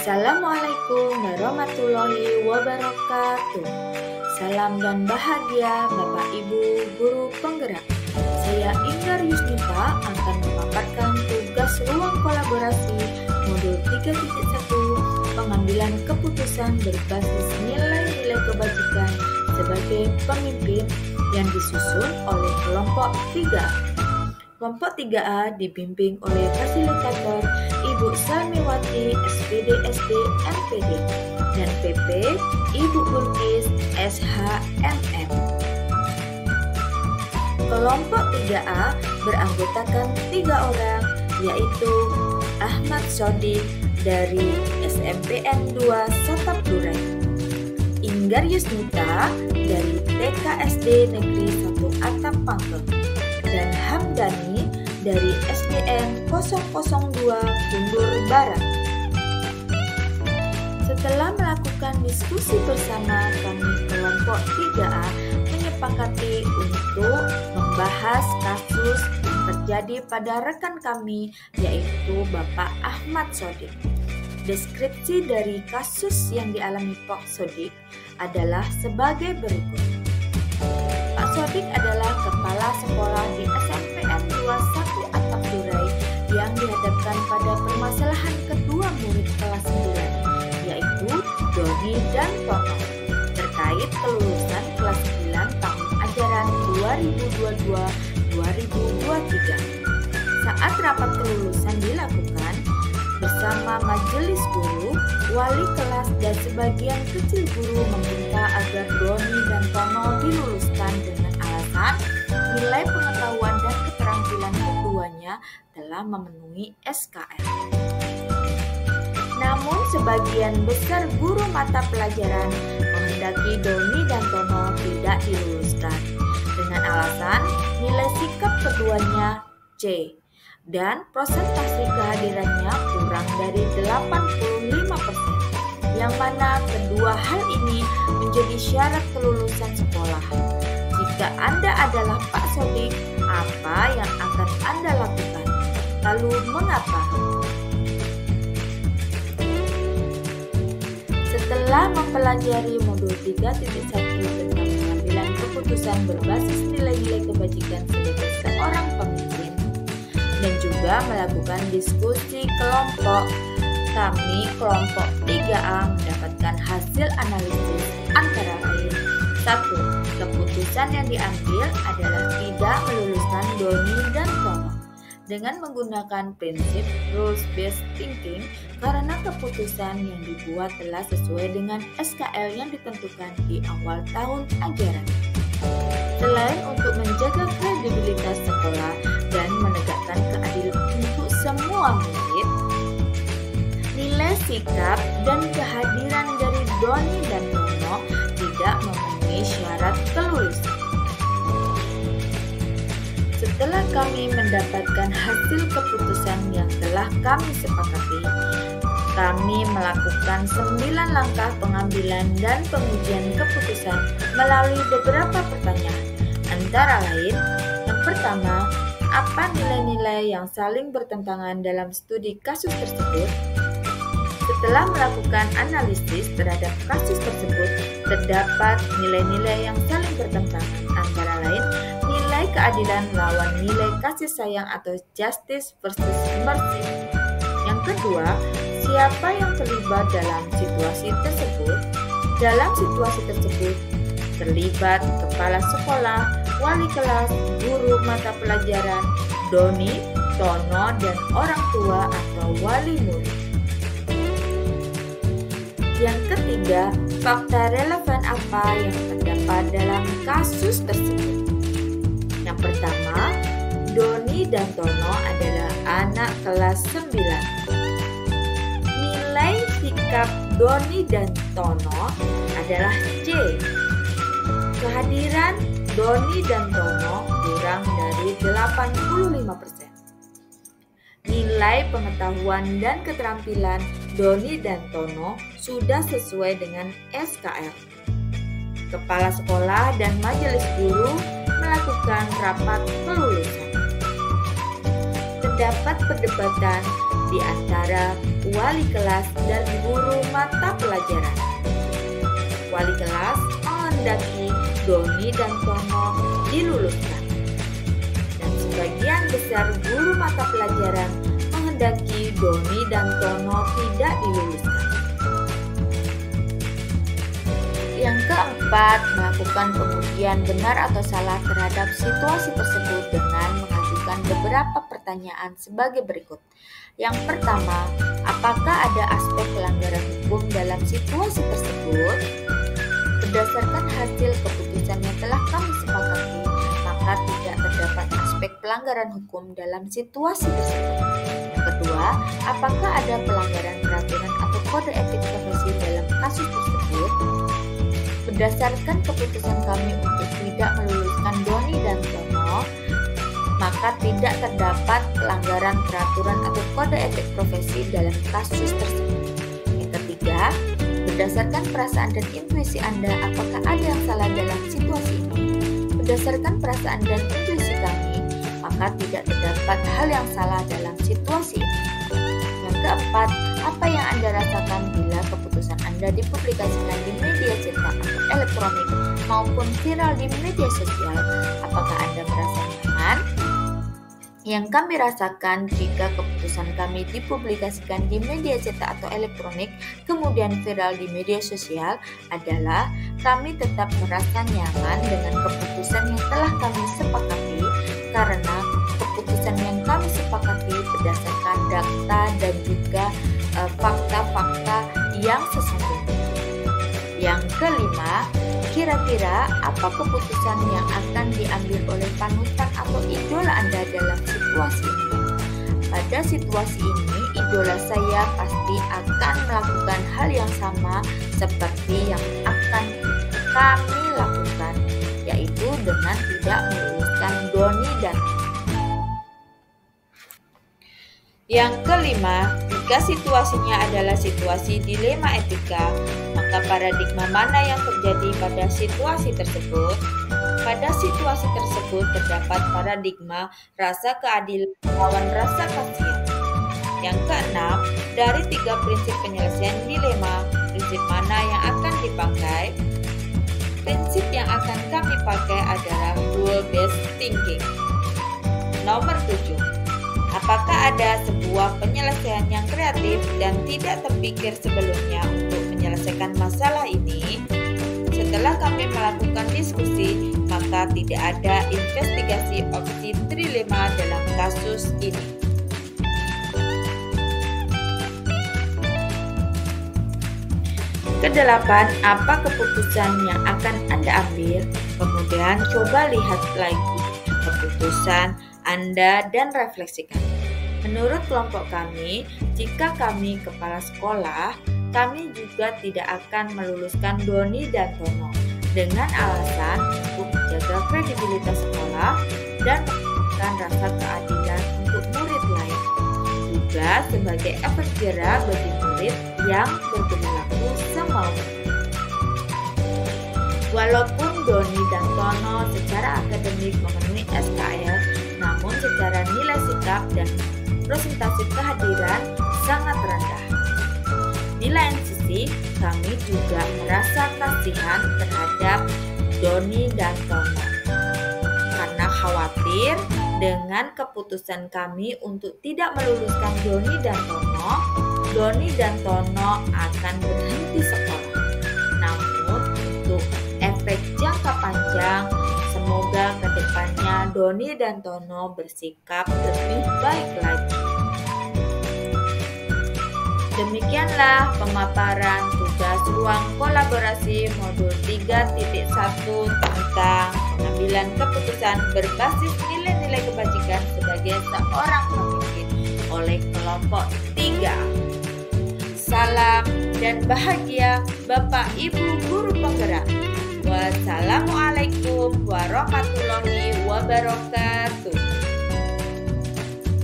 Assalamualaikum warahmatullahi wabarakatuh. Salam dan bahagia Bapak Ibu Guru Penggerak. Saya Inggar Yusnita akan memaparkan tugas ruang kolaborasi modul 3.1 pengambilan keputusan berbasis nilai-nilai kebajikan sebagai pemimpin yang disusun oleh kelompok 3. Kelompok 3A dibimbing oleh fasilitator Ibu Salmiwati SPD SD MPD dan PP Ibu Burkis SHMM. Kelompok 3A beranggotakan 3 orang, yaitu Ahmad Sodik dari SMPN 2 Satap Durai, Inggar Yusnita dari TKSD Negeri 1 Atap Pangkeng, dan Hamdani dari SDN 002 Bundur Barat. Setelah melakukan diskusi bersama, kami kelompok 3A menyepakati untuk membahas kasus yang terjadi pada rekan kami, yaitu Bapak Ahmad Sodik. Deskripsi dari kasus yang dialami Pak Sodik adalah sebagai berikut. Pak Sodik adalah kepala sekolah di SMPN 2 1 Atap Durai yang dihadapkan pada permasalahan kedua murid kelas 9, yaitu Doni dan Tono, terkait kelulusan kelas 9 tahun ajaran 2022-2023. Saat rapat kelulusan dilakukan, bersama majelis guru, wali kelas dan sebagian kecil guru meminta agar Doni dan Tono diluluskan dengan alasan nilai pengetahuan dan keterampilan keduanya telah memenuhi SKL. Namun sebagian besar guru mata pelajaran menghendaki Doni dan Tono tidak diluluskan dengan alasan nilai sikap keduanya C dan prosentase kehadirannya kurang dari 85%, yang mana kedua hal ini menjadi syarat kelulusan sekolah. Jika Anda adalah Pak Sodik, apa yang akan Anda lakukan? Lalu mengapa? Setelah mempelajari modul 3.1 tentang pengambilan keputusan berbasis nilai-nilai kebajikan sebagai seorang pemimpin, dan juga melakukan diskusi kelompok, kami kelompok 3A mendapatkan hasil analisis antara lain. 1. Keputusan yang diambil adalah tidak meluluskan Doni dan Tono dengan menggunakan prinsip rules-based thinking karena keputusan yang dibuat telah sesuai dengan SKL yang ditentukan di awal tahun ajaran. Selain untuk menjaga kredibilitas sekolah dan menegakkan keadilan untuk semua murid, nilai sikap dan kehadiran dari Doni dan Tono tidak memenuhi syarat kelulusan. Setelah kami mendapatkan hasil keputusan yang telah kami sepakati, kami melakukan 9 langkah pengambilan dan pengujian keputusan melalui beberapa pertanyaan. Antara lain, yang pertama, apa nilai-nilai yang saling bertentangan dalam studi kasus tersebut? Setelah melakukan analisis terhadap kasus tersebut, terdapat nilai-nilai yang saling bertentangan, antara lain nilai keadilan lawan nilai kasih sayang atau justice versus mercy. Yang kedua, siapa yang terlibat dalam situasi tersebut? Dalam situasi tersebut terlibat kepala sekolah, wali kelas, guru mata pelajaran, Doni, Tono, dan orang tua atau wali murid. Yang ketiga, fakta relevan apa yang terdapat dalam kasus tersebut? Yang pertama, Doni dan Tono adalah anak kelas 9. Nilai sikap Doni dan Tono adalah C. Kehadiran Doni dan Tono kurang dari 85%. Nilai pengetahuan dan keterampilan Doni dan Tono sudah sesuai dengan SKL. Kepala sekolah dan majelis guru melakukan rapat kelulusan. Terdapat perdebatan di antara wali kelas dan guru mata pelajaran. Wali kelas menghendaki Doni dan Tono diluluskan, dan sebagian besar guru mata pelajaran menghendaki Doni dan Tono tidak diluluskan. Yang keempat, melakukan pengujian benar atau salah terhadap situasi tersebut dengan mengajukan beberapa pertanyaan sebagai berikut. Yang pertama, apakah ada aspek pelanggaran hukum dalam situasi tersebut? Berdasarkan hasil keputusan yang telah kami sepakati, maka tidak terdapat aspek pelanggaran hukum dalam situasi tersebut. Yang kedua, apakah ada pelanggaran peraturan atau kode etik profesi dalam kasus tersebut? Berdasarkan keputusan kami untuk tidak meluluskan Doni dan Tono, maka tidak terdapat pelanggaran peraturan atau kode etik profesi dalam kasus tersebut. Yang ketiga, berdasarkan perasaan dan intuisi Anda, apakah ada yang salah dalam situasi ini? Berdasarkan perasaan dan intuisi kami, maka tidak terdapat hal yang salah dalam situasi ini. Yang keempat, apa yang Anda rasakan bila keputusan Anda dipublikasikan di media cetak atau elektronik maupun viral di media sosial? Apakah Anda merasa nyaman? Yang kami rasakan jika keputusan kami dipublikasikan di media cetak atau elektronik kemudian viral di media sosial adalah kami tetap merasa nyaman dengan keputusan yang telah kami sepakati, karena keputusan yang kami sepakati berdasarkan data dan juga fakta-fakta yang sesungguhnya. Yang kelima, kira-kira apa keputusan yang akan diambil oleh panutan atau idola Anda dalam situasi ini? Pada situasi ini, idola saya pasti akan melakukan hal yang sama seperti yang akan kami lakukan, yaitu dengan tidak meluluskan Doni dan Yang kelima, jika situasinya adalah situasi dilema etika, maka paradigma mana yang terjadi pada situasi tersebut? Pada situasi tersebut terdapat paradigma rasa keadilan lawan rasa kasihan. Yang keenam, dari 3 prinsip penyelesaian dilema, prinsip mana yang akan dipakai? Prinsip yang akan kami pakai adalah rule-based thinking. Nomor 7. Apakah ada sebuah penyelesaian yang kreatif dan tidak terpikir sebelumnya untuk menyelesaikan masalah ini? Setelah kami melakukan diskusi, maka tidak ada investigasi opsi trilema dalam kasus ini. Kedelapan, apa keputusan yang akan Anda ambil? Kemudian coba lihat lagi keputusan Anda dan refleksikan. Menurut kelompok kami, jika kami kepala sekolah, kami juga tidak akan meluluskan Doni dan Tono dengan alasan untuk menjaga kredibilitas sekolah dan memberikan rasa keadilan untuk murid lain, juga sebagai efek jera bagi murid yang berperilaku semaunya. Walaupun Doni dan Tono secara akademik memenuhi SKL, namun secara nilai sikap dan presentasi kehadiran sangat rendah. Di lain sisi, kami juga merasa kasihan terhadap Doni dan Tono karena khawatir dengan keputusan kami untuk tidak meluluskan Doni dan Tono akan berhenti sekolah. Namun untuk efek jangka panjang, semoga kedepannya Doni dan Tono bersikap lebih baik lagi. Demikianlah pemaparan tugas ruang kolaborasi modul 3.1 tentang pengambilan keputusan berbasis nilai-nilai kebajikan sebagai seorang pemimpin oleh kelompok 3. Salam dan bahagia Bapak Ibu Guru Penggerak. Wassalamualaikum warahmatullahi wabarakatuh.